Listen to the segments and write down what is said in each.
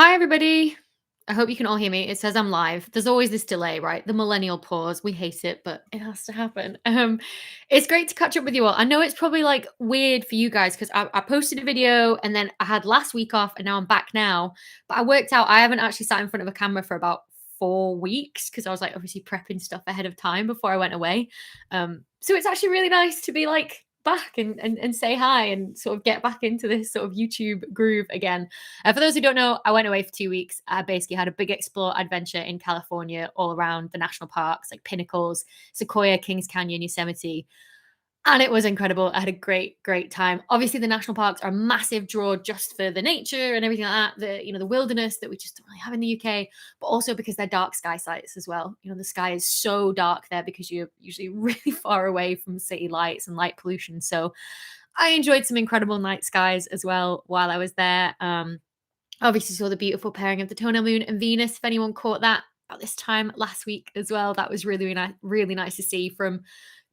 Hi, everybody. I hope you can all hear me. It says I'm live. There's always this delay, right? The millennial pause. We hate it, but it has to happen. It's great to catch up with you all. I know it's probably like weird for you guys because I posted a video and then I had last week off and now I'm back now. But I worked out I haven't actually sat in front of a camera for about 4 weeks because I was like obviously prepping stuff ahead of time before I went away. So it's actually really nice to be like back and say hi and sort of get back into this sort of YouTube groove again. For those who don't know, I went away for 2 weeks. I basically had a big explore adventure in California, all around the national parks like Pinnacles, Sequoia, Kings Canyon, Yosemite. And it was incredible. I had a great, great time. Obviously, the national parks are a massive draw just for the nature and everything like that. The wilderness that we just don't really have in the UK, but also because they're dark sky sites as well. The sky is so dark there because you're usually really far away from city lights and light pollution. So I enjoyed some incredible night skies as well while I was there. Obviously saw the beautiful pairing of the toenail moon and Venus. If anyone caught that about this time last week as well, that was really nice to see from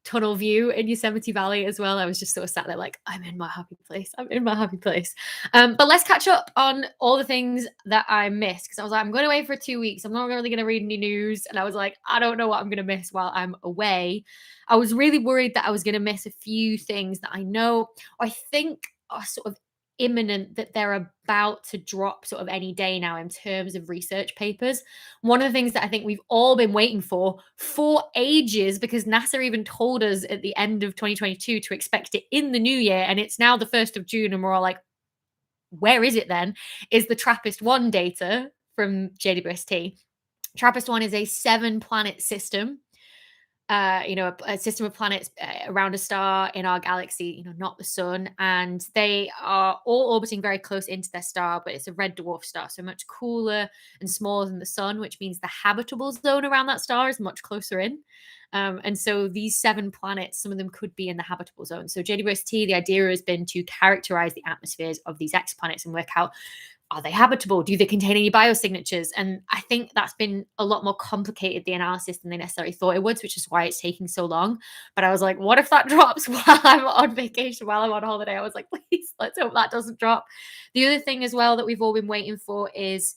tunnel view in Yosemite Valley as well. I was just sort of sat there like, I'm in my happy place. I'm in my happy place. But let's catch up on all the things that I missed because I was like, I'm going away for 2 weeks. I'm not really going to read any news. And I was like, I don't know what I'm going to miss while I'm away. I was really worried that I was going to miss a few things that I know, or I think are sort of imminent, that they're about to drop sort of any day now in terms of research papers. One of the things that I think we've all been waiting for ages, because NASA even told us at the end of 2022 to expect it in the new year, and it's now the 1st of June, and we're all like, where is it then? Is the TRAPPIST-1 data from JWST. TRAPPIST-1 is a 7-planet system, a system of planets around a star in our galaxy, not the sun. And they are all orbiting very close into their star, but it's a red dwarf star, so much cooler and smaller than the sun, which means the habitable zone around that star is much closer in. And so these 7 planets, some of them could be in the habitable zone. So JWST, the idea has been to characterize the atmospheres of these exoplanets and work out, are they habitable? Do they contain any biosignatures? And I think that's been a lot more complicated, the analysis, than they necessarily thought it would, which is why it's taking so long. But I was like, what if that drops while I'm on vacation, while I'm on holiday? I was like, please, let's hope that doesn't drop. The other thing as well that we've all been waiting for is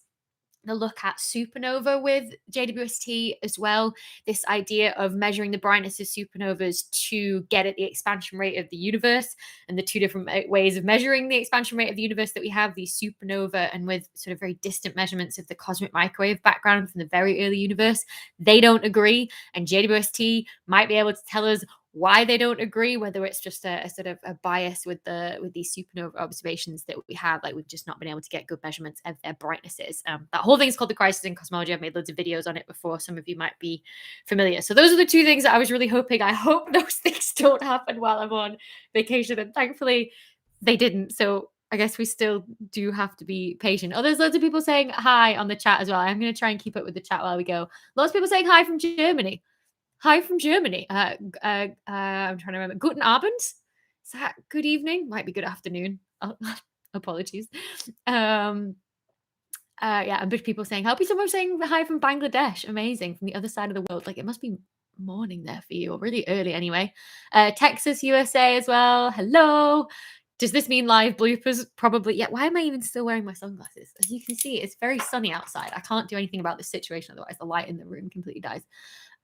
the look at supernova with JWST as well. This idea of measuring the brightness of supernovas to get at the expansion rate of the universe, and the two different ways of measuring the expansion rate of the universe that we have, these supernova and with sort of very distant measurements of the cosmic microwave background from the very early universe. They don't agree, and JWST might be able to tell us why they don't agree, whether it's just a sort of a bias with these supernova observations that we have. Like, we've just not been able to get good measurements of their brightnesses. That whole thing is called the crisis in cosmology. I've made loads of videos on it before. Some of you might be familiar. So those are the 2 things that I was really hoping. I hope those things don't happen while I'm on vacation, and thankfully they didn't. So I guess we still do have to be patient. Oh, there's loads of people saying hi on the chat as well. I'm going to try and keep up with the chat while we go. Lots of people saying hi from Germany. Hi from Germany. I'm trying to remember. Guten Abend. Is that good evening? Might be good afternoon. Oh, apologies. Yeah, and people saying, help me. Someone saying hi from Bangladesh. Amazing. From the other side of the world. Like, it must be morning there for you, or really early anyway. Texas, USA as well. Hello. Does this mean live bloopers? Probably. Yeah. Why am I even still wearing my sunglasses? As you can see, it's very sunny outside. I can't do anything about this situation. Otherwise, the light in the room completely dies.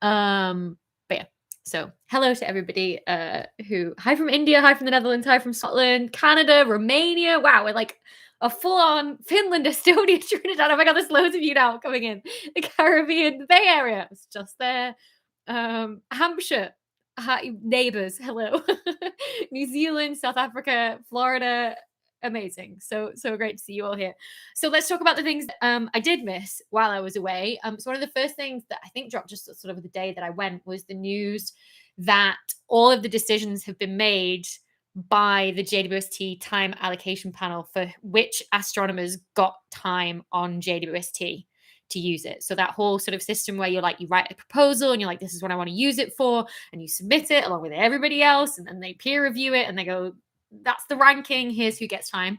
But yeah, so hello to everybody hi from India, hi from the Netherlands, hi from Scotland, Canada, Romania. Wow, we're like a full-on Finland, Estonia, Trinidad. Oh my god, there's loads of you now coming in. The Caribbean, the Bay Area, it's just there. Hampshire, hi, neighbors, hello. New Zealand, South Africa, Florida. Amazing. So great to see you all here. So let's talk about the things that I did miss while I was away. So one of the first things that I think dropped just sort of the day that I went was the news that all of the decisions have been made by the JWST time allocation panel for which astronomers got time on JWST to use it. So that whole sort of system where you write a proposal and you're like, this is what I want to use it for, and you submit it along with everybody else, and then they peer review it and they go, that's the ranking, here's who gets time.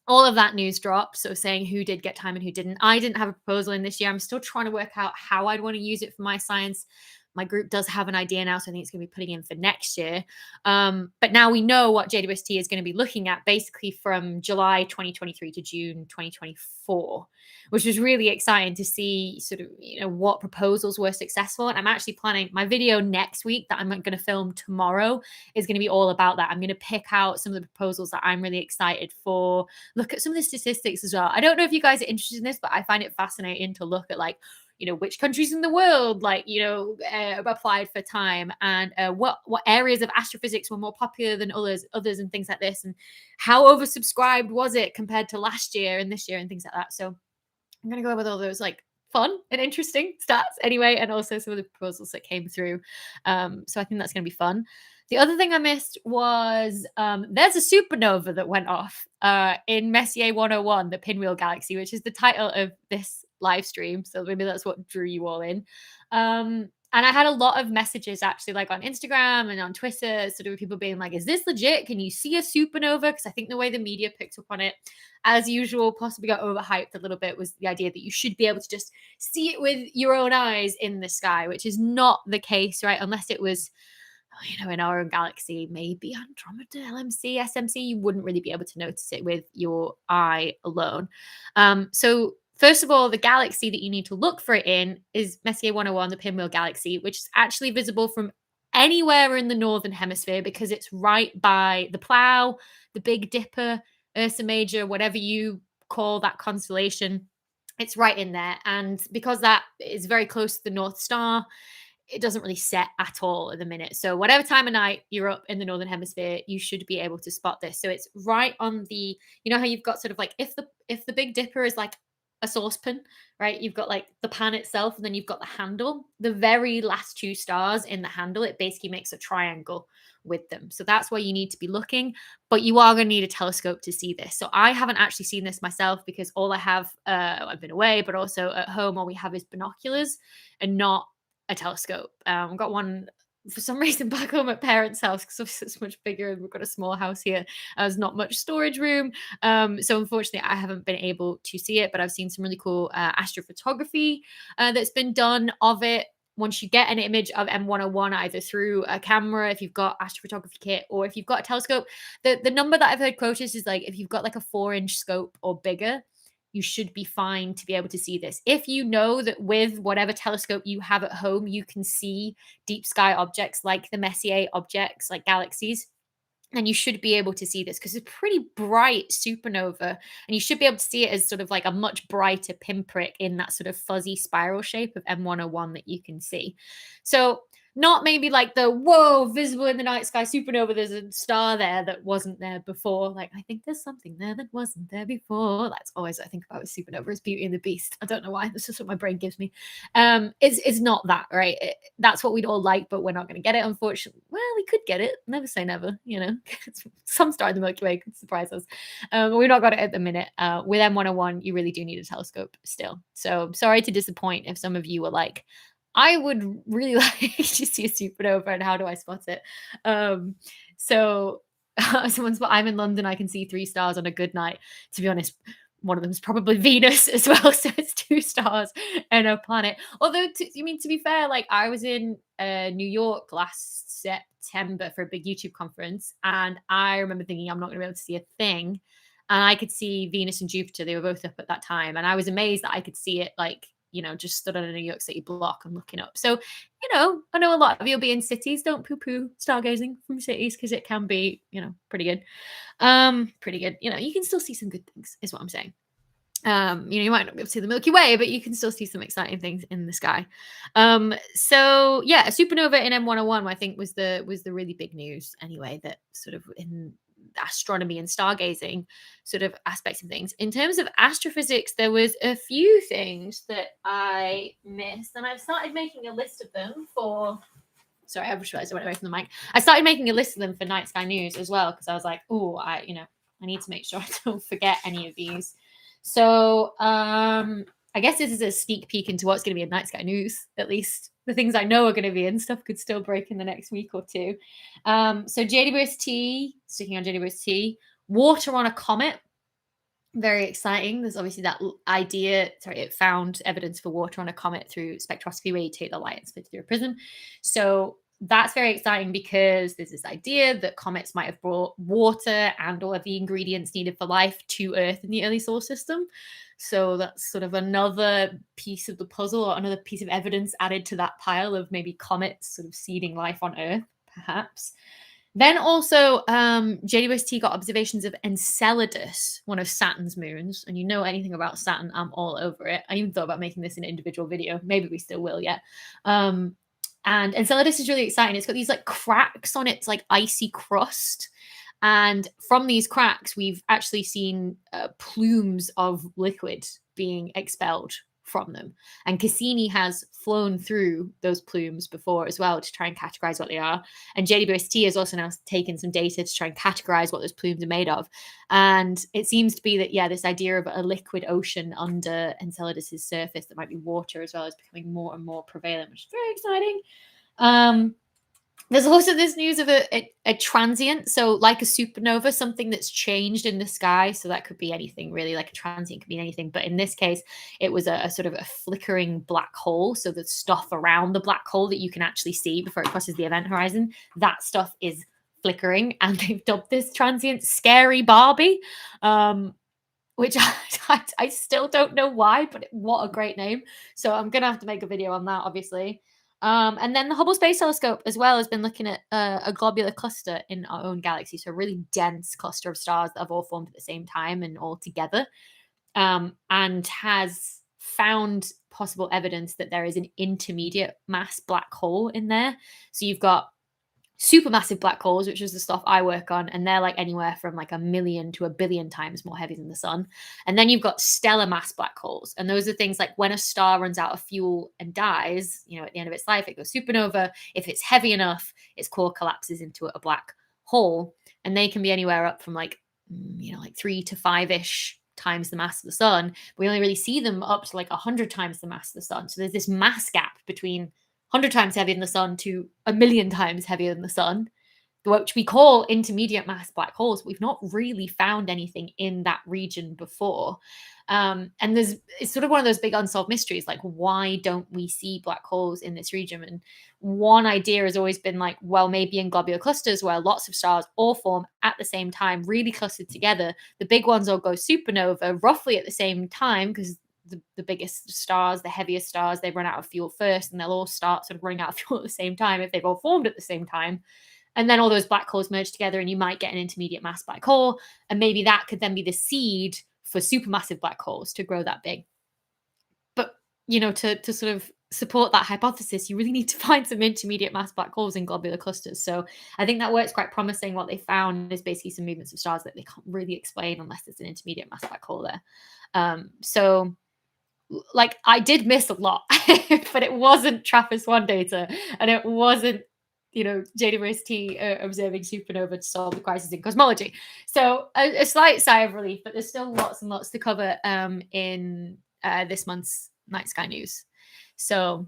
All of that news dropped, so saying who did get time and who didn't. I didn't have a proposal in this year. I'm still trying to work out how I'd want to use it for my science. my group does have an idea now, so I think it's going to be putting in for next year. But now we know what JWST is going to be looking at basically from July 2023 to June 2024, which was really exciting to see sort of, what proposals were successful. And I'm actually planning my video next week that I'm going to film tomorrow is going to be all about that. I'm going to pick out some of the proposals that I'm really excited for, look at some of the statistics as well. I don't know if you guys are interested in this, but I find it fascinating to look at which countries in the world applied for time, and what areas of astrophysics were more popular than others and things like this, and how oversubscribed was it compared to last year and this year and things like that. So I'm going to go over all those fun and interesting stats anyway, and also some of the proposals that came through. So I think that's going to be fun. The other thing I missed was there's a supernova that went off in Messier 101, the Pinwheel Galaxy, which is the title of this live stream. So maybe that's what drew you all in. And I had a lot of messages actually on Instagram and on Twitter, sort of people being like, is this legit? Can you see a supernova? Because I think the way the media picked up on it, as usual, possibly got overhyped a little bit, was the idea that you should be able to just see it with your own eyes in the sky, which is not the case, right? Unless it was, in our own galaxy, maybe Andromeda, LMC, SMC, you wouldn't really be able to notice it with your eye alone. So first of all, the galaxy that you need to look for it in is Messier 101, the Pinwheel Galaxy, which is actually visible from anywhere in the northern hemisphere because it's right by the Plough, the Big Dipper, Ursa Major, whatever you call that constellation. It's right in there. And because that is very close to the North Star, it doesn't really set at all at the minute. So whatever time of night you're up in the northern hemisphere, you should be able to spot this. So it's right on the, how you've got sort of if the Big Dipper is a saucepan, right? You've got the pan itself, and then you've got the handle. The very last two stars in the handle, it basically makes a triangle with them. So that's where you need to be looking, but you are going to need a telescope to see this. So I haven't actually seen this myself because all I have, I've been away, but also at home, all we have is binoculars and not a telescope. I've got one for some reason back home at parents' house because it's much bigger and we've got a small house here. There's not much storage room. So unfortunately, I haven't been able to see it, but I've seen some really cool astrophotography that's been done of it. Once you get an image of M101, either through a camera, if you've got astrophotography kit, or if you've got a telescope, the number that I've heard quoted is if you've got a 4-inch scope or bigger, you should be fine to be able to see this. If you know that with whatever telescope you have at home, you can see deep sky objects like the Messier objects, like galaxies, then you should be able to see this because it's a pretty bright supernova, and you should be able to see it as sort of a much brighter pinprick in that sort of fuzzy spiral shape of M101 that you can see. So not maybe the whoa, visible in the night sky supernova, there's a star there that wasn't there before. I think there's something there that wasn't there before. That's always I think about with supernova is Beauty and the Beast. I don't know why. That's just what my brain gives me. It's not that, right? That's what we'd all like, but we're not going to get it, unfortunately. Well, we could get it. Never say never, Some star in the Milky Way could surprise us. We've not got it at the minute. With M101, you really do need a telescope still. So sorry to disappoint if some of you were I would really like to see a supernova, and how do I spot it? So someone's, but I'm in London, I can see 3 stars on a good night. To be honest, one of them is probably Venus as well. So it's 2 stars and a planet. Although, to be fair, I was in New York last September for a big YouTube conference, and I remember thinking I'm not going to be able to see a thing. And I could see Venus and Jupiter. They were both up at that time. And I was amazed that I could see it just stood on a New York City block and looking up. So, I know a lot of you'll be in cities. Don't poo-poo stargazing from cities because it can be, pretty good. Pretty good. You can still see some good things is what I'm saying. You might not be able to see the Milky Way, but you can still see some exciting things in the sky. So yeah, a supernova in M101, I think was the really big news anyway, that sort of in astronomy and stargazing sort of aspects of things. In terms of astrophysics, there was a few things that I missed, and I've started making a list of them for. Sorry, I just realized I went away from the mic. I started making a list of them for Night Sky News as well because I was like, oh, I need to make sure I don't forget any of these. So I guess this is a sneak peek into what's going to be in Night Sky News. At least the things I know are going to be in. Stuff could still break in the next week or two. So JWST, sticking on JWST, water on a comet. Very exciting. There's obviously that idea. Sorry, it found evidence for water on a comet through spectroscopy, where you take the light and split it through a prism. So that's very exciting because there's this idea that comets might have brought water and all of the ingredients needed for life to Earth in the early solar system. So that's sort of another piece of the puzzle, or another piece of evidence added to that pile of maybe comets sort of seeding life on Earth, perhaps. Then also, JWST got observations of Enceladus, one of Saturn's moons. And you know anything about Saturn, I'm all over it. I even thought about making this an individual video. Maybe we still will yet. And Enceladus is really exciting. It's got these like cracks on its like icy crust. And from these cracks, we've actually seen plumes of liquid being expelled from them. And Cassini has flown through those plumes before as well to try and categorize what they are. And JWST has also now taken some data to try and categorize what those plumes are made of. And it seems to be that, yeah, this idea of a liquid ocean under Enceladus's surface that might be water as well is becoming more and more prevalent, which is very exciting. There's also this news of a transient, so like a supernova, something that's changed in the sky. So that could be anything really, like a transient could be anything. But in this case, it was a sort of a flickering black hole. So the stuff around the black hole that you can actually see before it crosses the event horizon, that stuff is flickering. And they've dubbed this transient Scary Barbie, which I still don't know why, but what a great name. So I'm going to have to make a video on that, obviously. And then the Hubble Space Telescope as well has been looking at a globular cluster in our own galaxy. So a really dense cluster of stars that have all formed at the same time and all together, and has found possible evidence that there is an intermediate mass black hole in there. So you've got supermassive black holes, which is the stuff I work on, and they're like anywhere from like 1,000,000 to 1,000,000,000 times more heavy than the sun. And then you've got stellar mass black holes, and those are things like when a star runs out of fuel and dies, you know, at the end of its life, it goes supernova. If it's heavy enough, its core collapses into a black hole, and they can be anywhere up from like, you know, like 3 to 5-ish times the mass of the sun. We only really see them up to like 100 times the mass of the sun. So there's this mass gap between 100 times heavier than the sun to 1,000,000 times heavier than the sun, which we call intermediate mass black holes. We've not really found anything in that region before. And it's sort of one of those big unsolved mysteries, like why don't we see black holes in this region? And one idea has always been like, well, maybe in globular clusters where lots of stars all form at the same time, really clustered together, the big ones all go supernova roughly at the same time, because the biggest stars, the heaviest stars, they run out of fuel first, and they'll all start sort of running out of fuel at the same time if they've all formed at the same time. And then all those black holes merge together, and you might get an intermediate mass black hole. And maybe that could then be the seed for supermassive black holes to grow that big. But, you know, to sort of support that hypothesis, you really need to find some intermediate mass black holes in globular clusters. So I think that work's quite promising. What they found is basically some movements of stars that they can't really explain unless there's an intermediate mass black hole there. So like I did miss a lot, but it wasn't TRAPPIST-1 data, and it wasn't, you know, JWST observing supernova to solve the crisis in cosmology. So a slight sigh of relief, but there's still lots and lots to cover in this month's Night Sky News. So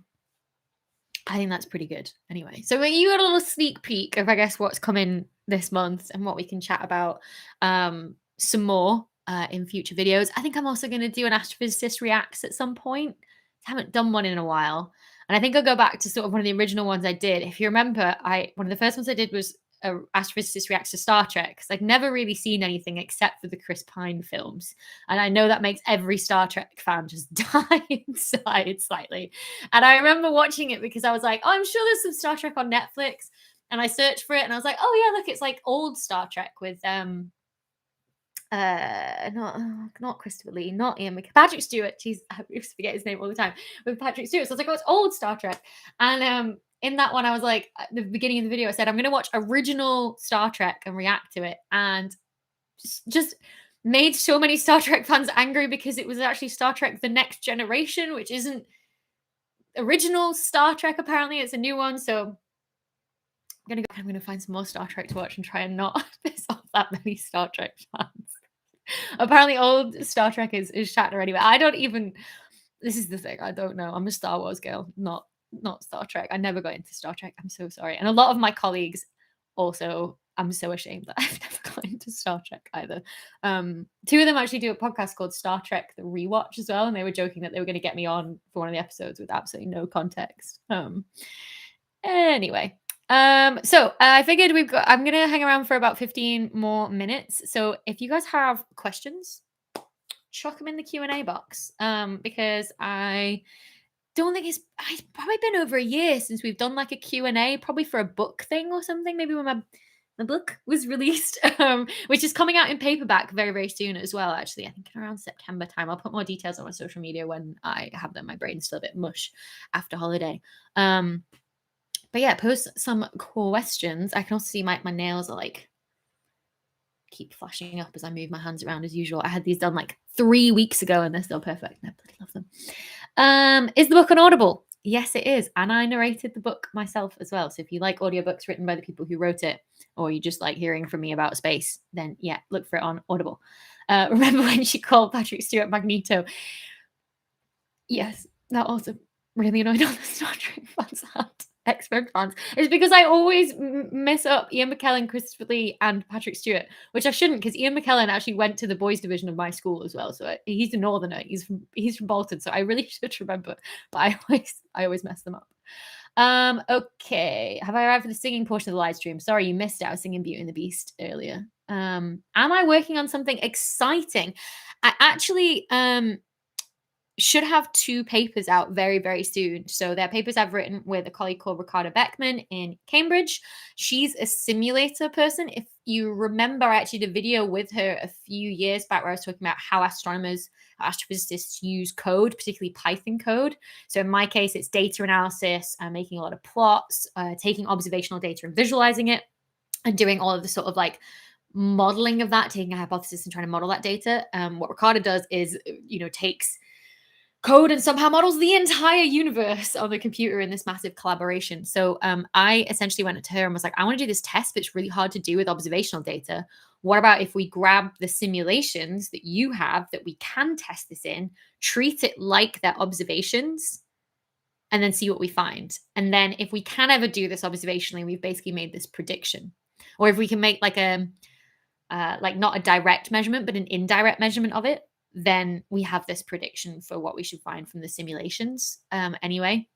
I think that's pretty good. Anyway, so you got a little sneak peek of, I guess, what's coming this month and what we can chat about some more in future videos. I think I'm also going to do an astrophysicist reacts at some point. I haven't done one in a while. And I think I'll go back to sort of one of the original ones I did. If you remember, one of the first ones I did was astrophysicist reacts to Star Trek, because I'd never really seen anything except for the Chris Pine films. And I know that makes every Star Trek fan just die inside slightly. And I remember watching it because I was like, oh, I'm sure there's some Star Trek on Netflix. And I searched for it and I was like, oh yeah, look, it's like old Star Trek with not Christopher Lee, not Ian McKellen, Patrick Stewart. Jeez, I used to forget his name all the time. With Patrick Stewart. So I was like, oh, it's old Star Trek. And in that one, I was like, at the beginning of the video, I said, I'm going to watch original Star Trek and react to it. And just made so many Star Trek fans angry because it was actually Star Trek The Next Generation, which isn't original Star Trek. Apparently, it's a new one. So I'm gonna find some more Star Trek to watch and try and not piss off that many Star Trek fans. Apparently, old Star Trek is Shatner anyway. I don't even. This is the thing. I don't know. I'm a Star Wars girl, not Star Trek. I never got into Star Trek. I'm so sorry. And a lot of my colleagues also I'm so ashamed that I've never got into Star Trek either. Two of them actually do a podcast called Star Trek The Rewatch as well, and they were joking that they were going to get me on for one of the episodes with absolutely no context. Anyway, so I figured I'm gonna hang around for about 15 more minutes. So if you guys have questions, chuck them in the Q&A box. Because I don't think it's probably been over a year since we've done like a Q&A, probably for a book thing or something, maybe when my book was released, which is coming out in paperback very, very soon as well, actually. I think around September time. I'll put more details on my social media when I have them. My brain's still a bit mush after holiday. But yeah, post some questions. I can also see my nails are like keep flashing up as I move my hands around as usual. I had these done like 3 weeks ago and they're still perfect. I bloody love them. Is the book on Audible? Yes, it is. And I narrated the book myself as well. So if you like audiobooks written by the people who wrote it, or you just like hearing from me about space, then yeah, look for it on Audible. Remember when she called Patrick Stewart Magneto? Yes, that also really annoyed all the Star Trek fans had. X-Men fans. It's because I always mess up Ian McKellen, Christopher Lee, and Patrick Stewart, which I shouldn't, because Ian McKellen actually went to the boys' division of my school as well. So he's a northerner. He's from Bolton, so I really should remember. But I always mess them up. Okay. Have I arrived for the singing portion of the live stream? Sorry, you missed it. I was singing Beauty and the Beast earlier. Am I working on something exciting? I actually should have 2 papers out very, very soon. So they're papers I've written with a colleague called Ricarda Beckman in Cambridge. She's a simulator person. If you remember, I actually did a video with her a few years back where I was talking about how astronomers, astrophysicists use code, particularly Python code. So in my case, it's data analysis, making a lot of plots, taking observational data and visualizing it, and doing all of the sort of like modeling of that, taking a hypothesis and trying to model that data. What Ricarda does is, takes code and somehow models the entire universe on the computer in this massive collaboration. So I essentially went to her and was like, I want to do this test, but it's really hard to do with observational data. What about if we grab the simulations that you have that we can test this in, treat it like they're observations, and then see what we find? And then if we can ever do this observationally, we've basically made this prediction. Or if we can make like not a direct measurement, but an indirect measurement of it, then we have this prediction for what we should find from the simulations anyway.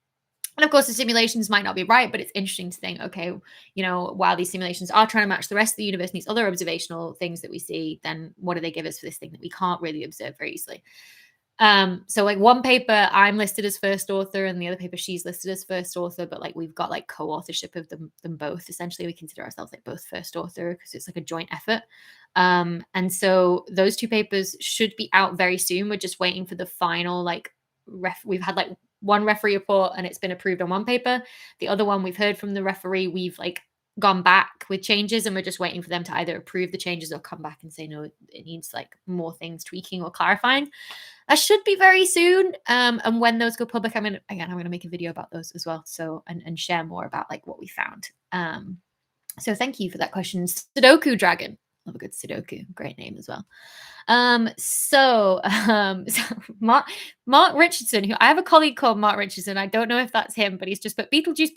And of course, the simulations might not be right, but it's interesting to think, okay, while these simulations are trying to match the rest of the universe and these other observational things that we see, then what do they give us for this thing that we can't really observe very easily? So like one paper I'm listed as first author and the other paper she's listed as first author, but like we've got like co-authorship of them both. Essentially, we consider ourselves like both first author because it's like a joint effort. And so those 2 papers should be out very soon. We're just waiting for the final we've had like one referee report and it's been approved on one paper. The other one we've heard from the referee, we've like gone back with changes and we're just waiting for them to either approve the changes or come back and say no, it needs like more things tweaking or clarifying. That should be very soon. And when those go public, I'm gonna make a video about those as well. So and share more about like what we found. So thank you for that question, Sudoku Dragon. Love a good Sudoku. Great name as well. So Mark Richardson, who I have a colleague called Mark Richardson. I don't know if that's him, but he's just put Beetlejuice.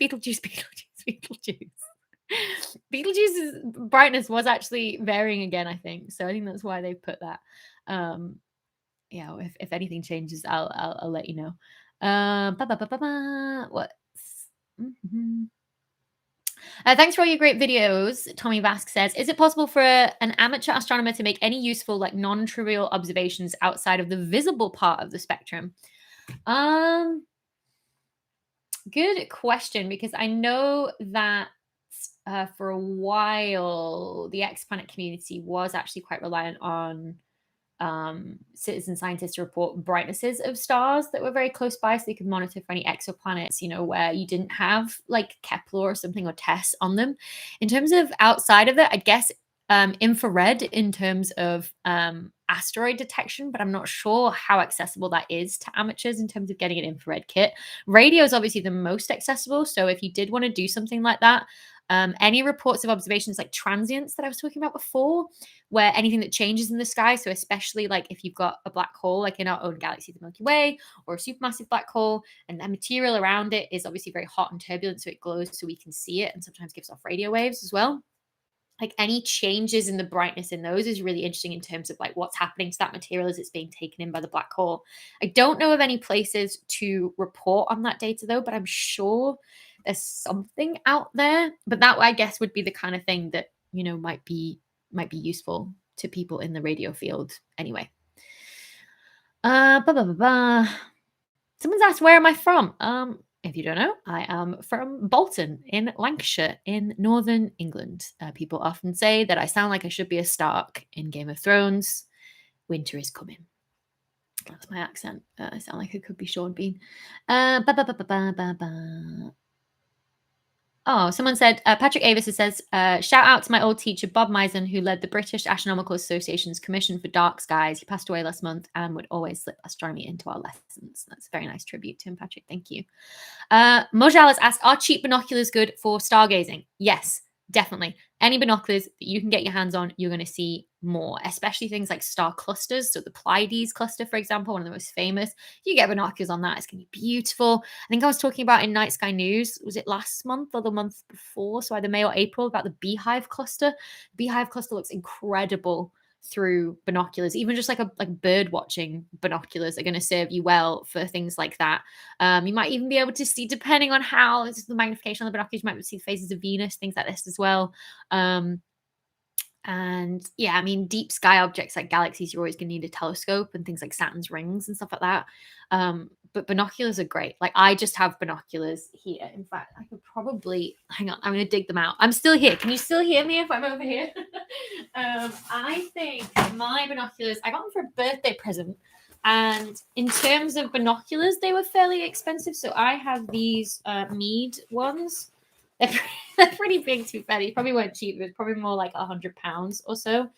Beetlejuice's brightness was actually varying again, I think. So I think that's why they put that. If anything changes, I'll let you know. What? Mm-hmm. Thanks for all your great videos. Tommy Vask says, is it possible for an amateur astronomer to make any useful, like non-trivial observations outside of the visible part of the spectrum? Good question, because I know that for a while, the exoplanet community was actually quite reliant on citizen scientists to report brightnesses of stars that were very close by so they could monitor for any exoplanets, where you didn't have like Kepler or something or TESS on them. In terms of outside of it, I guess infrared in terms of asteroid detection, but I'm not sure how accessible that is to amateurs in terms of getting an infrared kit. Radio is obviously the most accessible. So if you did want to do something like that, any reports of observations like transients that I was talking about before, where anything that changes in the sky, so especially like if you've got a black hole, like in our own galaxy, the Milky Way, or a supermassive black hole, and the material around it is obviously very hot and turbulent, so it glows so we can see it and sometimes gives off radio waves as well. like any changes in the brightness in those is really interesting in terms of like what's happening to that material as it's being taken in by the black hole. I don't know of any places to report on that data though, but I'm sure there's something out there. But that I guess would be the kind of thing that, might be useful to people in the radio field anyway. Blah, blah, blah, blah. Someone's asked, where am I from? If you don't know, I am from Bolton in Lancashire in northern England. People often say that I sound like I should be a Stark in Game of Thrones. Winter is coming. That's my accent. I sound like it could be Sean Bean. Ba, ba, ba, ba, ba, ba, ba. Oh, someone said, Patrick Avis says, shout out to my old teacher, Bob Misen, who led the British Astronomical Association's Commission for Dark Skies. He passed away last month and would always slip astronomy into our lessons. That's a very nice tribute to him, Patrick. Thank you. Mojal has asked, are cheap binoculars good for stargazing? Yes, definitely. Any binoculars that you can get your hands on, you're going to see more, especially things like star clusters. So the Pleiades cluster, for example, one of the most famous. You get binoculars on that, it's going to be beautiful. I think I was talking about in Night Sky News, was it last month or the month before? So either May or April, about the Beehive cluster. Beehive cluster looks incredible through binoculars. Even just like bird watching binoculars are going to serve you well for things like that. You might even be able to see, depending on how this is the magnification on the binoculars, you might see the phases of Venus, things like this as well. And yeah, I mean, deep sky objects like galaxies, you're always going to need a telescope and things like Saturn's rings and stuff like that. But binoculars are great. Like I just have binoculars here. In fact, I could probably hang on. I'm going to dig them out. I'm still here. Can you still hear me if I'm over here? I think my binoculars, I got them for a birthday present. And in terms of binoculars, they were fairly expensive. So I have these Mead ones. They're pretty big, to be fair. They probably weren't cheap. It was probably more like £100 or so.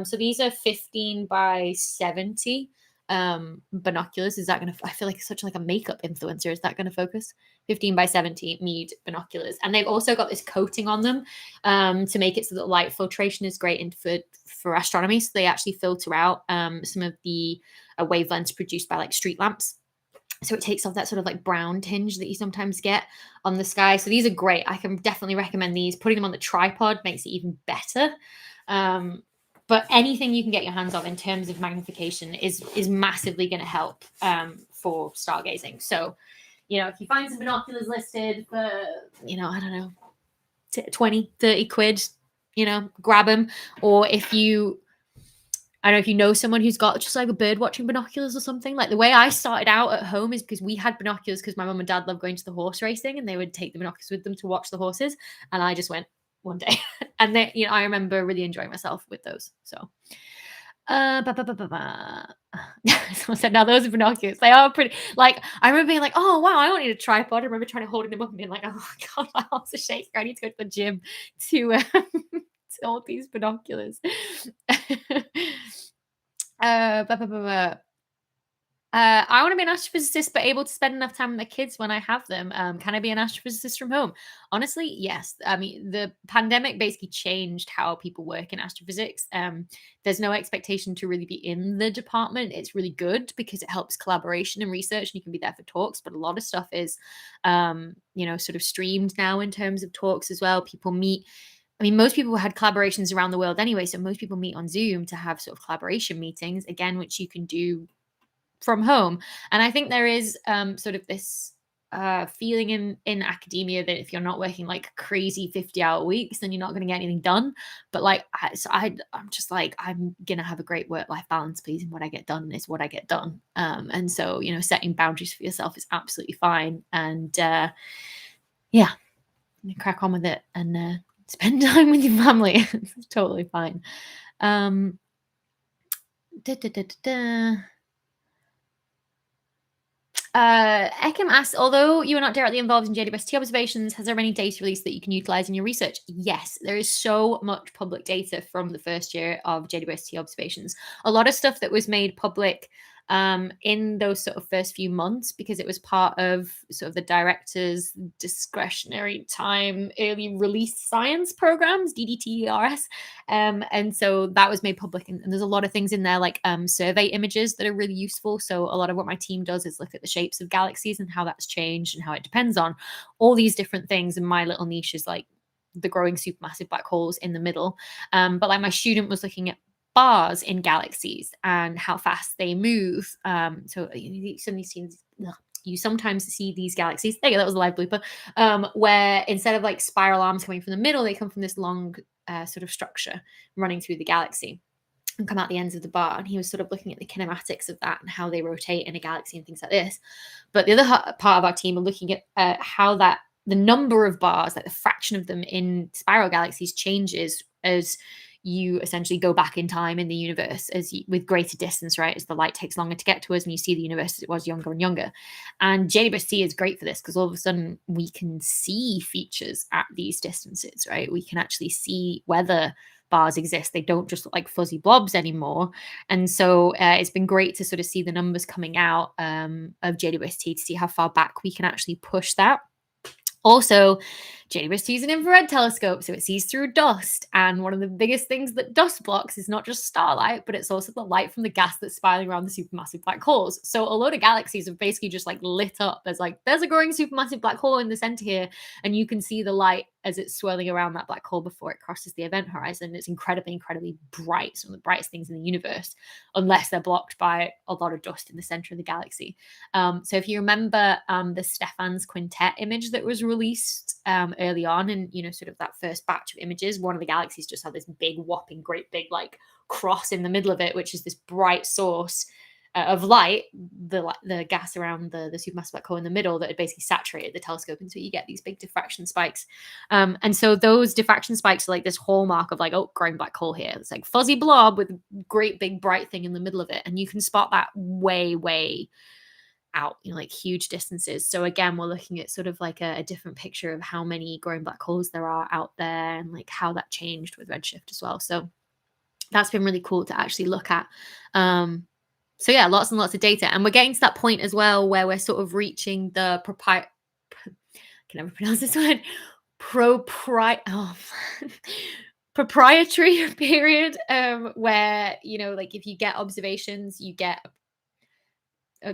So these are 15 by 70 binoculars. Is that going to, I feel like such like a makeup influencer. Is that going to focus? 15 by 70 Mead binoculars. And they've also got this coating on them to make it so that light filtration is great for astronomy. So they actually filter out some of the wavelengths produced by like street lamps. So it takes off that sort of like brown tinge that you sometimes get on the sky. So these are great. I can definitely recommend these. Putting them on the tripod makes it even better. But anything you can get your hands on in terms of magnification is massively going to help for stargazing. So, if you find some binoculars listed for, I don't know, 20, 30 quid, grab them. Or if you... I don't know if you know someone who's got just like a bird watching binoculars or something. Like the way I started out at home is because we had binoculars because my mum and dad loved going to the horse racing and they would take the binoculars with them to watch the horses. And I just went one day and then, I remember really enjoying myself with those. So, someone said, now those are binoculars. They are pretty, like, I remember being like, oh, wow, I don't need a tripod. I remember trying to hold them up and being like, oh my God, my arms are shaking. I need to go to the gym to hold these binoculars. I want to be an astrophysicist, but able to spend enough time with my kids when I have them. Can I be an astrophysicist from home? Honestly, yes. I mean, the pandemic basically changed how people work in astrophysics. There's no expectation to really be in the department. It's really good because it helps collaboration and research, and you can be there for talks. But a lot of stuff is, sort of streamed now in terms of talks as well. People meet. I mean, most people had collaborations around the world anyway, so most people meet on Zoom to have sort of collaboration meetings, again, which you can do from home. And I think there is sort of this feeling in academia that if you're not working like crazy 50-hour weeks, then you're not going to get anything done. But like, I'm just like, I'm going to have a great work-life balance, please. And what I get done is what I get done. And so, setting boundaries for yourself is absolutely fine. And crack on with it and spend time with your family. It's totally fine. Ekim asks, although you are not directly involved in JWST observations, has there any data released that you can utilize in your research? Yes, there is so much public data from the first year of JWST observations. A lot of stuff that was made public in those sort of first few months because it was part of sort of the director's discretionary time early release science programs, DDTERS. And so that was made public, and there's a lot of things in there like survey images that are really useful. So a lot of what my team does is look at the shapes of galaxies and how that's changed and how it depends on all these different things. And my little niche is like the growing supermassive black holes in the middle. But like my student was looking at bars in galaxies and how fast they move. So you sometimes see these galaxies. There you go, that was a live blooper. Where instead of like spiral arms coming from the middle, they come from this long sort of structure running through the galaxy and come out the ends of the bar. And he was sort of looking at the kinematics of that and how they rotate in a galaxy and things like this. But the other part of our team are looking at how that the number of bars, like the fraction of them in spiral galaxies, changes as you essentially go back in time in the universe with greater distance, right? As the light takes longer to get to us and you see the universe as it was younger and younger. And JWST is great for this because all of a sudden we can see features at these distances, right? We can actually see whether bars exist. They don't just look like fuzzy blobs anymore. And so it's been great to sort of see the numbers coming out of JWST to see how far back we can actually push that. Also, JWST is an infrared telescope, so it sees through dust. And one of the biggest things that dust blocks is not just starlight, but it's also the light from the gas that's spiraling around the supermassive black holes. So a lot of galaxies have basically just like lit up. There's a growing supermassive black hole in the center here, and you can see the light as it's swirling around that black hole before it crosses the event horizon. It's incredibly, incredibly bright. It's one of the brightest things in the universe, unless they're blocked by a lot of dust in the center of the galaxy. So if you remember the Stefans Quintet image that was released early on, and sort of that first batch of images, one of the galaxies just had this big whopping great big like cross in the middle of it, which is this bright source of light, the gas around the supermassive black hole in the middle that had basically saturated the telescope, and so you get these big diffraction spikes. And so those diffraction spikes are like this hallmark of like, oh, growing black hole here. It's like fuzzy blob with a great big bright thing in the middle of it, and you can spot that way out, like huge distances. So again, we're looking at sort of like a different picture of how many growing black holes there are out there and like how that changed with redshift as well. So that's been really cool to actually look at. So yeah, lots and lots of data. And we're getting to that point as well where we're sort of reaching the can never pronounce this word. Proprietary period, where, like if you get observations, you get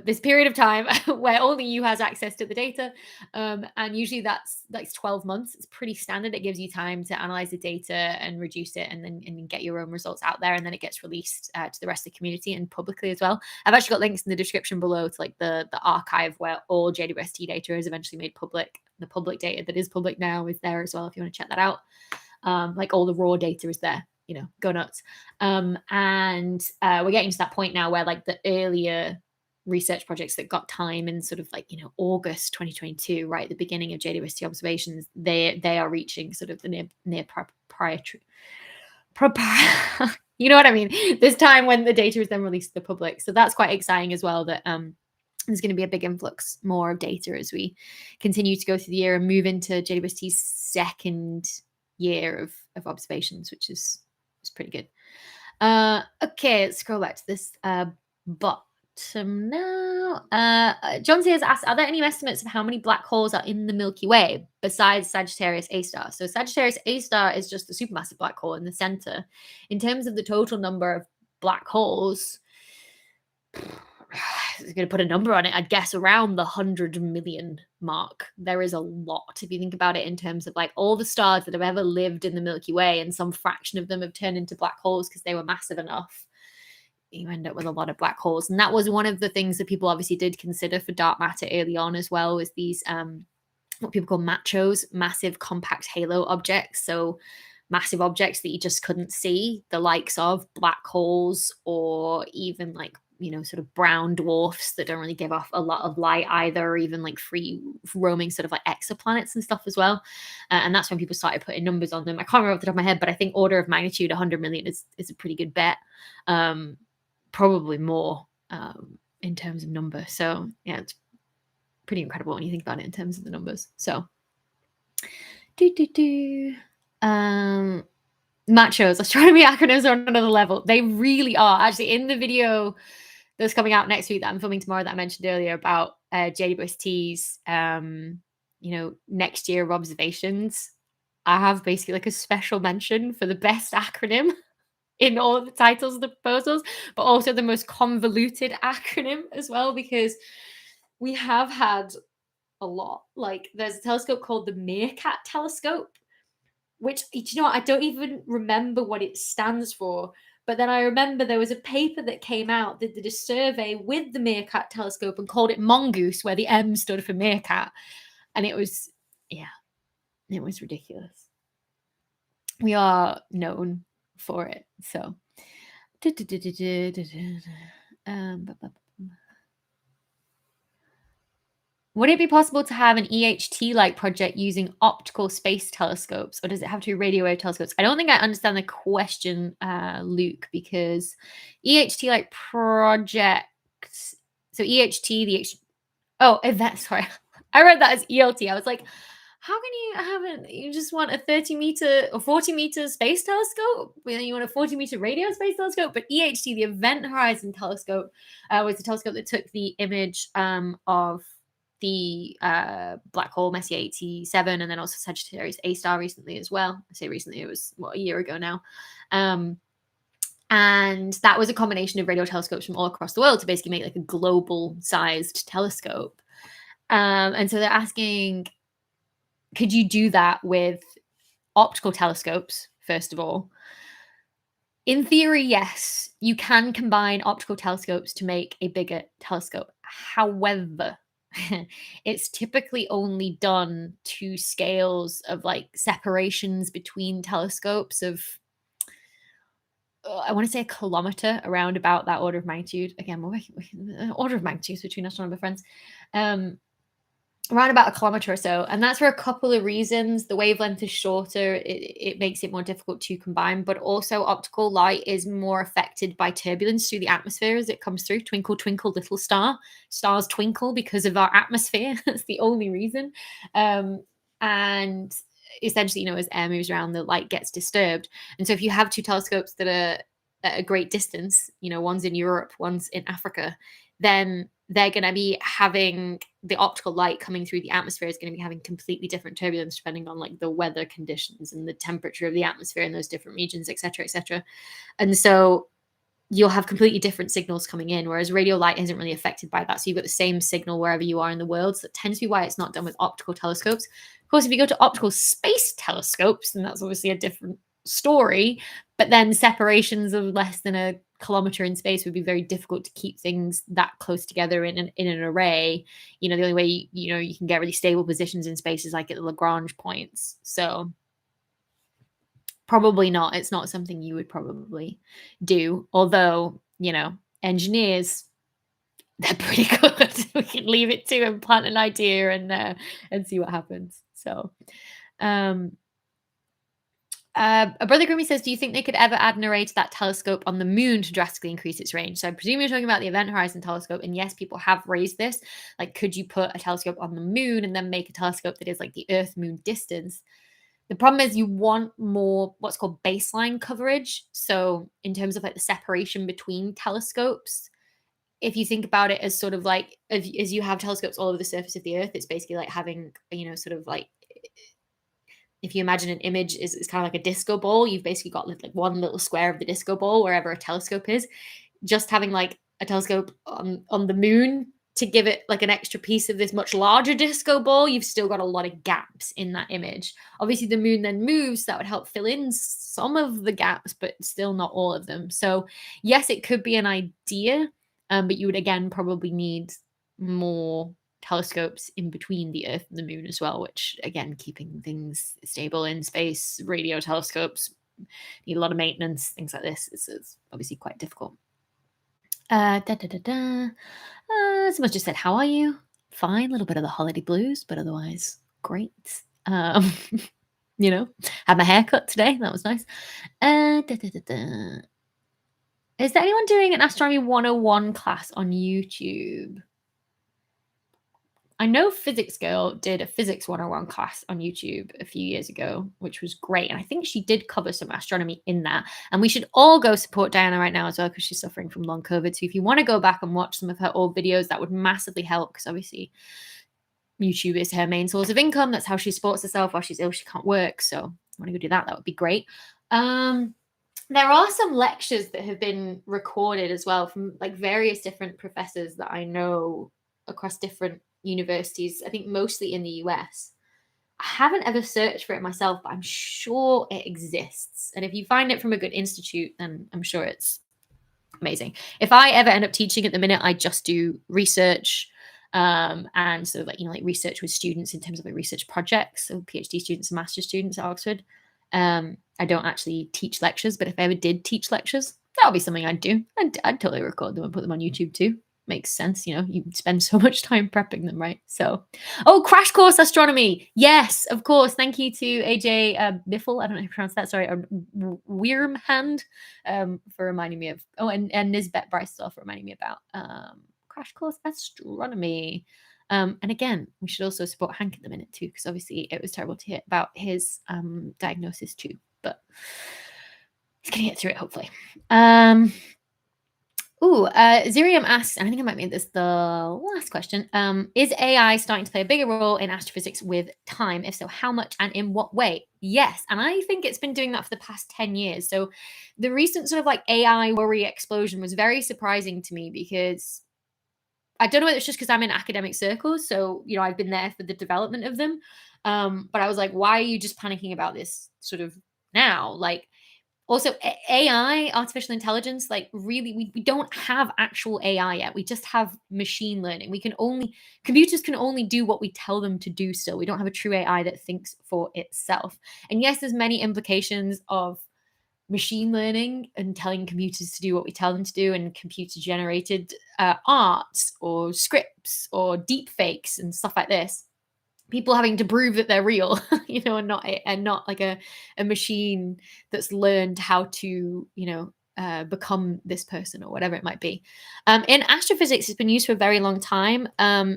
this period of time where only you has access to the data, and usually that's like 12 months. It's pretty standard. It gives you time to analyze the data and reduce it, and then get your own results out there, and then it gets released to the rest of the community and publicly as well. I've actually got links in the description below to like the archive where all JWST data is eventually made public. The public data that is public now is there as well if you want to check that out. Like all the raw data is there, go nuts. And we're getting to that point now where like the earlier research projects that got time in sort of like August 2022, right, the beginning of JWST observations, they are reaching sort of the near proprietary you know what I mean, this time when the data is then released to the public. So that's quite exciting as well, that there's going to be a big influx more of data as we continue to go through the year and move into JWST's second year of observations, which is pretty good. Okay, let's scroll back to this now. John has asked, are there any estimates of how many black holes are in the Milky Way besides Sagittarius A star? So Sagittarius A star is just the supermassive black hole in the center. In terms of the total number of black holes, I'm going to put a number on it, I'd guess around the 100 million mark. There is a lot if you think about it in terms of like all the stars that have ever lived in the Milky Way, and some fraction of them have turned into black holes because they were massive enough. You end up with a lot of black holes. And that was one of the things that people obviously did consider for dark matter early on as well, was these what people call machos, massive compact halo objects. So massive objects that you just couldn't see, the likes of black holes, or even like sort of brown dwarfs that don't really give off a lot of light either, or even like free roaming sort of like exoplanets and stuff as well. And that's when people started putting numbers on them. I can't remember off the top of my head, but I think order of magnitude 100 million is a pretty good bet. Probably more in terms of number. So yeah, it's pretty incredible when you think about it in terms of the numbers. So machos, astronomy acronyms are on another level. They really are. Actually, in the video that's coming out next week that I'm filming tomorrow that I mentioned earlier about JWST's next year of observations, I have basically like a special mention for the best acronym in all of the titles of the proposals, but also the most convoluted acronym as well, because we have had a lot. Like there's a telescope called the Meerkat telescope, which, you know what, I don't even remember what it stands for. But then I remember there was a paper that came out that did a survey with the Meerkat telescope and called it Mongoose, where the M stood for Meerkat. And it was, yeah, it was ridiculous. We are known for it. So, would it be possible to have an EHT-like project using optical space telescopes, or does it have to be radio wave telescopes? I don't think I understand the question, Luke, because EHT-like projects. So EHT, event. Sorry, I read that as ELT. I was like, how can you have it? You just want a 30-meter or 40-meter space telescope? You want a 40-meter radio space telescope? But EHT, the Event Horizon Telescope, was the telescope that took the image of the black hole Messier 87, and then also Sagittarius A star recently as well. I say recently, it was a year ago now. And that was a combination of radio telescopes from all across the world to basically make like a global sized telescope. And so they're asking, could you do that with optical telescopes, first of all? In theory, yes, you can combine optical telescopes to make a bigger telescope. However, it's typically only done to scales of like separations between telescopes of, I want to say a kilometer, around about that order of magnitude. Again, we're working order of magnitude between astronomer friends. Around about a kilometer or so. And that's for a couple of reasons. The wavelength is shorter. It makes it more difficult to combine, but also optical light is more affected by turbulence through the atmosphere as it comes through. Twinkle, twinkle, little star. Stars twinkle because of our atmosphere. That's the only reason. And essentially, as air moves around, the light gets disturbed. And so if you have two telescopes that are at a great distance, one's in Europe, one's in Africa, then they're going to be having the optical light coming through the atmosphere is going to be having completely different turbulence depending on like the weather conditions and the temperature of the atmosphere in those different regions, et cetera, et cetera. And so you'll have completely different signals coming in, whereas radio light isn't really affected by that. So you've got the same signal wherever you are in the world. So that tends to be why it's not done with optical telescopes. Of course, if you go to optical space telescopes, then that's obviously a different story. But then separations of less than a kilometer in space would be very difficult to keep things that close together in an array. The only way you can get really stable positions in space is like at the Lagrange points. So probably not. It's not something you would probably do. Although, engineers, they're pretty good. We can leave it to and plant an idea and see what happens. So, a brother Grimmy says, do you think they could ever add an array to that telescope on the moon to drastically increase its range? So I presume you're talking about the Event Horizon Telescope. And yes, people have raised this. Like, could you put a telescope on the moon and then make a telescope that is like the Earth-Moon distance? The problem is you want more what's called baseline coverage. So in terms of like the separation between telescopes, if you think about it as sort of like, as you have telescopes all over the surface of the Earth, it's basically like having, sort of like, if you imagine an image is kind of like a disco ball, you've basically got like one little square of the disco ball wherever a telescope is. Just having like a telescope on the moon to give it like an extra piece of this much larger disco ball, you've still got a lot of gaps in that image. Obviously, the moon then moves, so that would help fill in some of the gaps, but still not all of them. So yes, it could be an idea, but you would again probably need more telescopes in between the Earth and the moon as well, which again, keeping things stable in space, radio telescopes need a lot of maintenance, things like this. It's obviously quite difficult. Someone just said, how are you? Fine, a little bit of the holiday blues, but otherwise great. Had my hair cut today. That was nice. Is there anyone doing an Astronomy 101 class on YouTube? I know Physics Girl did a Physics 101 class on YouTube a few years ago, which was great. And I think she did cover some astronomy in that. And we should all go support Diana right now as well, because she's suffering from long COVID. So if you want to go back and watch some of her old videos, that would massively help, because obviously YouTube is her main source of income. That's how she supports herself. While she's ill, she can't work. So if you want to go do that, that would be great. There are some lectures that have been recorded as well from like various different professors that I know across different universities, I think mostly in the US. I haven't ever searched for it myself, but I'm sure it exists. And if you find it from a good institute, then I'm sure it's amazing. If I ever end up teaching at the minute, I just do research, and sort of like, like research with students in terms of like research projects, so PhD students and master's students at Oxford. I don't actually teach lectures, but if I ever did teach lectures, that would be something I'd do. I'd totally record them and put them on YouTube too. Makes sense, you spend so much time prepping them, right? So, crash course astronomy. Yes, of course. Thank you to AJ Biffle. I don't know how to pronounce that. Sorry, or Wyrmhand, for reminding me of. Oh, and Nisbet Bryce for reminding me about crash course astronomy. And again, we should also support Hank at the minute too, because obviously it was terrible to hear about his diagnosis too. But he's gonna get through it, hopefully. Zirium asks, and I think I might make this the last question. Is AI starting to play a bigger role in astrophysics with time? If so, how much and in what way? Yes, and I think it's been doing that for the past 10 years. So the recent sort of like AI worry explosion was very surprising to me, because I don't know whether it's just because I'm in academic circles. So, I've been there for the development of them. But I was like, why are you just panicking about this sort of now? Like, also, AI, artificial intelligence, like really, we don't have actual AI yet. We just have machine learning. Computers can only do what we tell them to do still. We don't have a true AI that thinks for itself. And yes, there's many implications of machine learning and telling computers to do what we tell them to do, and computer generated art or scripts or deep fakes and stuff like this. People having to prove that they're real, and not like a machine that's learned how to, become this person or whatever it might be. In astrophysics, it's been used for a very long time.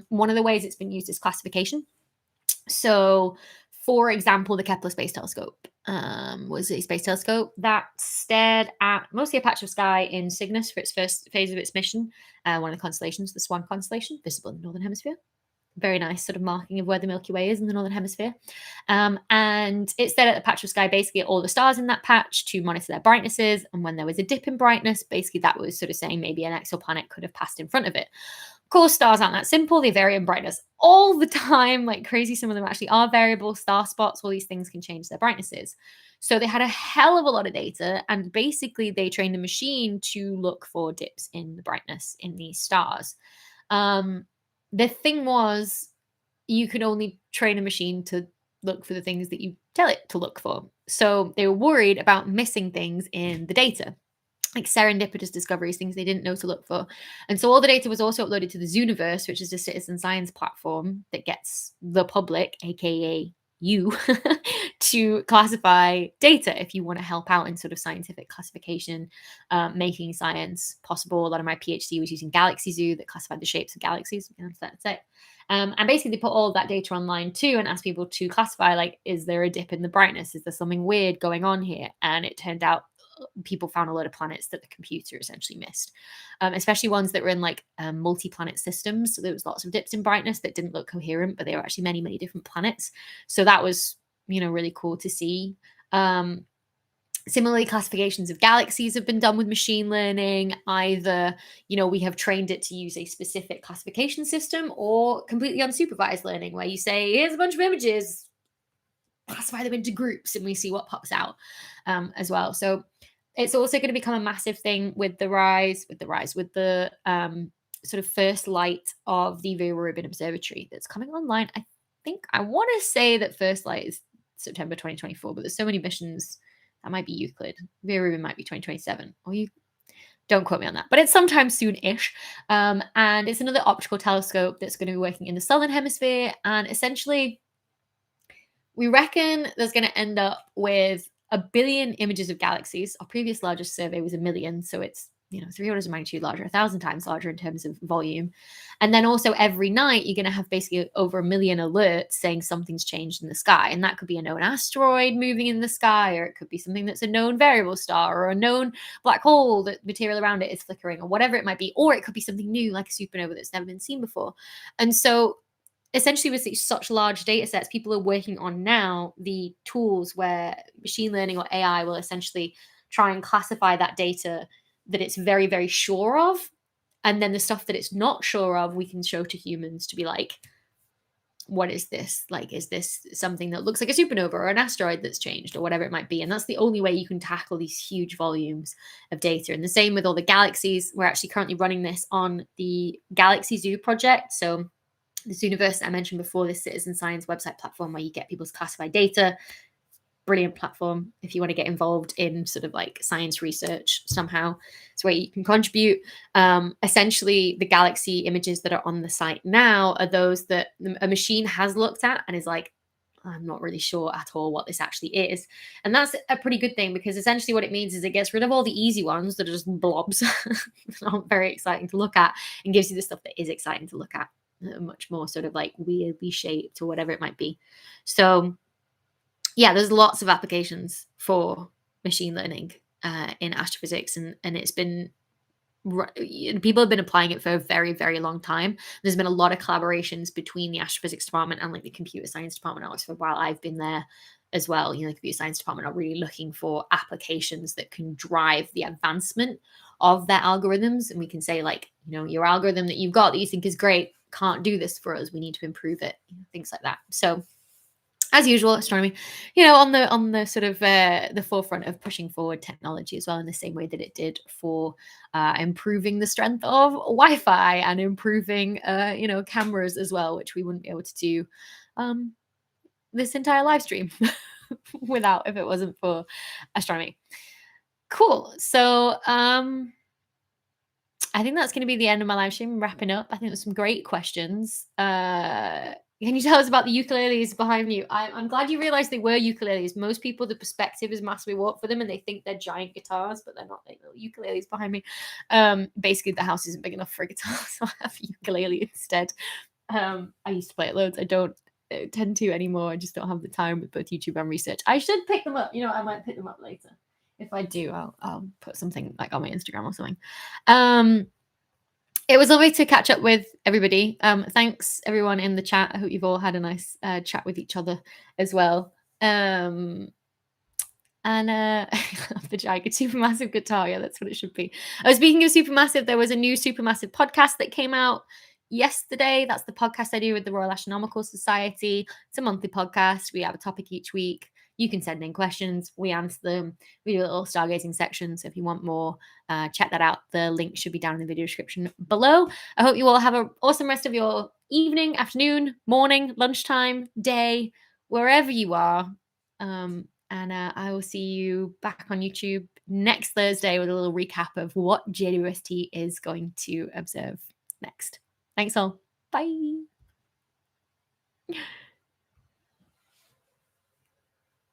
One of the ways it's been used is classification. So, for example, the Kepler Space Telescope was a space telescope that stared at mostly a patch of sky in Cygnus for its first phase of its mission. One of the constellations, the Swan constellation, visible in the Northern Hemisphere. Very nice sort of marking of where the Milky Way is in the Northern Hemisphere. And it stared at the patch of sky, basically at all the stars in that patch, to monitor their brightnesses. And when there was a dip in brightness, basically that was sort of saying maybe an exoplanet could have passed in front of it. Of course, stars aren't that simple. They vary in brightness all the time, like crazy. Some of them actually are variable star spots. All these things can change their brightnesses. So they had a hell of a lot of data, and basically they trained the machine to look for dips in the brightness in these stars. The thing was, you could only train a machine to look for the things that you tell it to look for. So they were worried about missing things in the data, like serendipitous discoveries, things they didn't know to look for. And so all the data was also uploaded to the Zooniverse, which is a citizen science platform that gets the public, aka you, to classify data if you want to help out in sort of scientific classification, making science possible. A lot of my PhD was using Galaxy Zoo that classified the shapes of galaxies. That's it. And basically they put all of that data online too and asked people to classify, like, is there a dip in the brightness? Is there something weird going on here? And it turned out people found a lot of planets that the computer essentially missed, especially ones that were in like multi-planet systems. So there was lots of dips in brightness that didn't look coherent, but they were actually many, many different planets. So that was, really cool to see. Similarly, classifications of galaxies have been done with machine learning. Either, we have trained it to use a specific classification system, or completely unsupervised learning, where you say, here's a bunch of images, classify them into groups, and we see what pops out as well. So it's also going to become a massive thing with the sort of first light of the Vera Rubin Observatory that's coming online. I want to say that first light is September 2024, but there's so many missions. That might be Euclid. Vera Rubin might be 2027, or you don't quote me on that, but it's sometime soon-ish. And it's another optical telescope that's going to be working in the Southern Hemisphere. And essentially, we reckon there's going to end up with 1 billion images of galaxies. Our previous largest survey was 1 million, so it's 3 orders of magnitude larger, 1,000 times larger in terms of volume. And then also every night you're going to have basically over 1 million alerts saying something's changed in the sky, and that could be a known asteroid moving in the sky, or it could be something that's a known variable star, or a known black hole that material around it is flickering, or whatever it might be, or it could be something new like a supernova that's never been seen before. And so essentially, with such large data sets, people are working on now the tools where machine learning or AI will essentially try and classify that data that it's very, very sure of. And then the stuff that it's not sure of, we can show to humans to be like, what is this? Like, is this something that looks like a supernova or an asteroid that's changed or whatever it might be? And that's the only way you can tackle these huge volumes of data. And the same with all the galaxies. We're actually currently running this on the Galaxy Zoo project. So this universe I mentioned before, this citizen science website platform where you get people's classified data. Brilliant platform if you want to get involved in sort of like science research somehow. It's where you can contribute. Essentially, the galaxy images that are on the site now are those that a machine has looked at and is like, I'm not really sure at all what this actually is. And that's a pretty good thing, because essentially what it means is it gets rid of all the easy ones that are just blobs, not very exciting to look at, and gives you the stuff that is exciting to look at, much more sort of like weirdly shaped or whatever it might be. So yeah, there's lots of applications for machine learning in astrophysics, and it's been people have been applying it for a very, very long time. There's been a lot of collaborations between the astrophysics department and like the computer science department at Oxford while I've been there as well. You know, the computer science department are really looking for applications that can drive the advancement of their algorithms, and we can say like, you know, your algorithm that you've got that you think is great can't do this for us. We need to improve it. You know, things like that. So as usual, astronomy, you know, on the sort of the forefront of pushing forward technology as well, in the same way that it did for improving the strength of Wi-Fi and improving, you know, cameras as well, which we wouldn't be able to do this entire live stream without if it wasn't for astronomy. Cool. So I think that's going to be the end of my live stream. Wrapping up. I think there's some great questions. Can you tell us about the ukuleles behind you? I'm glad you realized they were ukuleles. Most people, the perspective is massively warped for them and they think they're giant guitars, but they're not. They're little ukuleles behind me. Basically, the house isn't big enough for a guitar, so I have a ukulele instead. I used to play it loads. I don't tend to anymore. I just don't have the time with both YouTube and research. I should pick them up. You know, I might pick them up later. If I do, I'll put something like on my Instagram or something. It was lovely to catch up with everybody. Thanks everyone in the chat. I hope you've all had a nice chat with each other as well. And the giant supermassive guitar. Yeah, that's what it should be. Speaking of supermassive, there was a new supermassive podcast that came out yesterday. That's the podcast I do with the Royal Astronomical Society. It's a monthly podcast. We have a topic each week. You can send in questions. We answer them. We do a little stargazing section. So if you want more, check that out. The link should be down in the video description below. I hope you all have an awesome rest of your evening, afternoon, morning, lunchtime, day, wherever you are. And I will see you back on YouTube next Thursday with a little recap of what JWST is going to observe next. Thanks all. Bye.